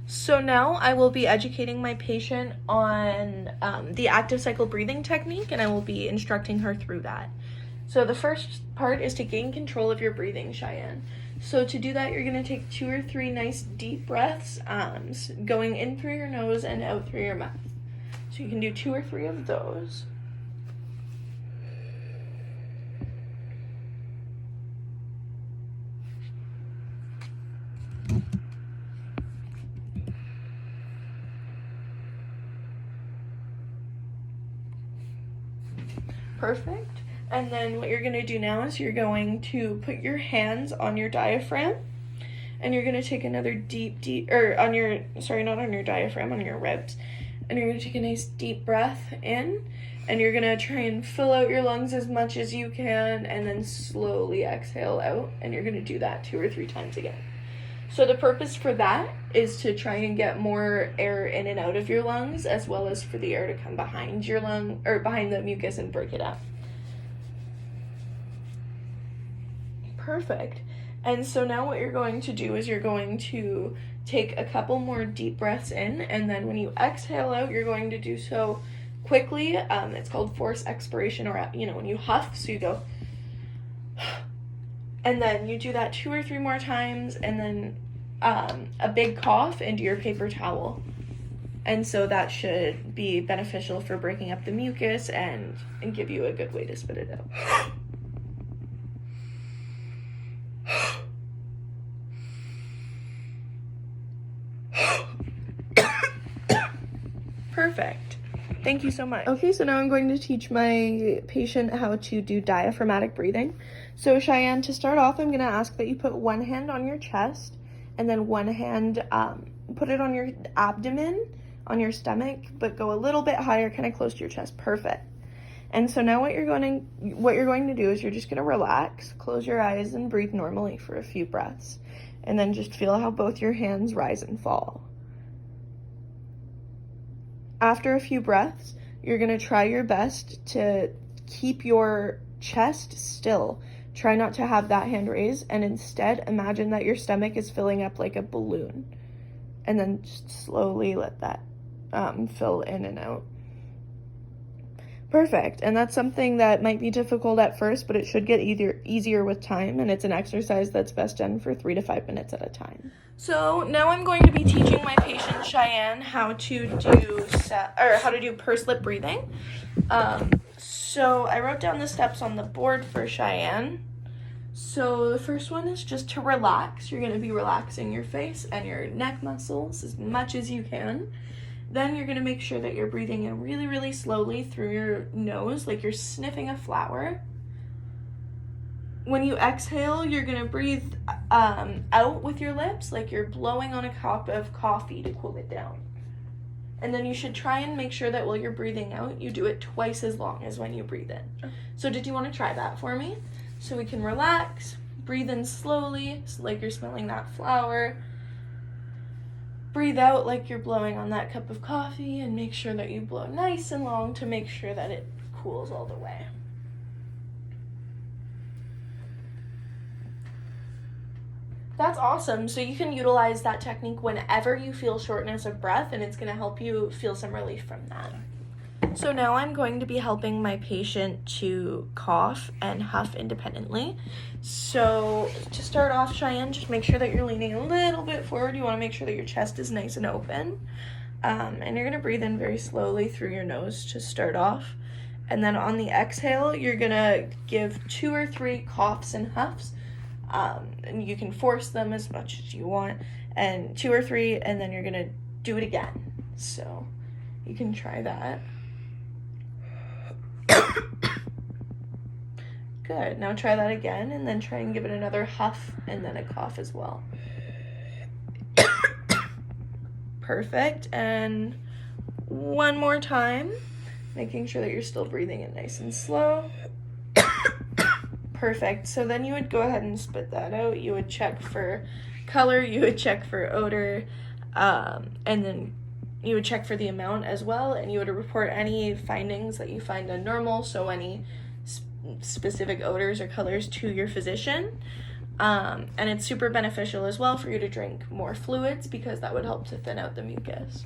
So now I will be educating my patient on the active cycle breathing technique, and I will be instructing her through that. So the first part is to gain control of your breathing, Cheyenne. So to do that, you're going to take 2 or 3 nice deep breaths, going in through your nose and out through your mouth. So you can do 2 or 3 of those. Perfect. And then what you're going to do now is you're going to put your hands on your diaphragm, and you're going to take another on your ribs, and you're going to take a nice deep breath in, and you're going to try and fill out your lungs as much as you can, and then slowly exhale out, and you're going to do that 2 or 3 times again. So the purpose for that is to try and get more air in and out of your lungs, as well as for the air to come behind your lung, or behind the mucus, and break it up. Perfect. And so now what you're going to do is you're going to take a couple more deep breaths in, and then when you exhale out, you're going to do so quickly. It's called forced expiration, or when you huff, so you go, and then you do that 2 or 3 more times, and then a big cough into your paper towel. And so that should be beneficial for breaking up the mucus and give you a good way to spit it out. Perfect. Thank you so much. Okay, so now I'm going to teach my patient how to do diaphragmatic breathing. So Cheyenne, to start off, I'm going to ask that you put one hand on your chest, and then one hand, put it on your abdomen, on your stomach, but go a little bit higher, kind of close to your chest. Perfect. And so now what you're going to do is you're just going to relax, close your eyes, and breathe normally for a few breaths. And then just feel how both your hands rise and fall. After a few breaths, you're going to try your best to keep your chest still. Try not to have that hand raised, and instead imagine that your stomach is filling up like a balloon. And then just slowly let that fill in and out. Perfect. And that's something that might be difficult at first, but it should get easier with time, and it's an exercise that's best done for 3 to 5 minutes at a time. So now I'm going to be teaching my patient Cheyenne how to do pursed lip breathing. So I wrote down the steps on the board for Cheyenne. So the first one is just to relax. You're going to be relaxing your face and your neck muscles as much as you can. Then you're going to make sure that you're breathing in really, really slowly through your nose, like you're sniffing a flower. When you exhale, you're going to breathe out with your lips, like you're blowing on a cup of coffee to cool it down. And then you should try and make sure that while you're breathing out, you do it twice as long as when you breathe in. So did you want to try that for me? So we can relax, breathe in slowly, like you're smelling that flower. Breathe out like you're blowing on that cup of coffee, and make sure that you blow nice and long to make sure that it cools all the way. That's awesome. So you can utilize that technique whenever you feel shortness of breath, and it's going to help you feel some relief from that. So now I'm going to be helping my patient to cough and huff independently. So to start off, Cheyenne, just make sure that you're leaning a little bit forward. You want to make sure that your chest is nice and open. And you're going to breathe in very slowly through your nose to start off. And then on the exhale, you're going to give 2 or 3 coughs and huffs. And you can force them as much as you want. And 2 or 3, and then you're going to do it again. So you can try that. Good. Now try that again, and then try and give it another huff and then a cough as well. Perfect. And one more time, making sure that you're still breathing in nice and slow. Perfect. So then you would go ahead and spit that out. You would check for color, you would check for odor, and then you would check for the amount as well, and you would report any findings that you find abnormal, so any specific odors or colors, to your physician. And it's super beneficial as well for you to drink more fluids because that would help to thin out the mucus.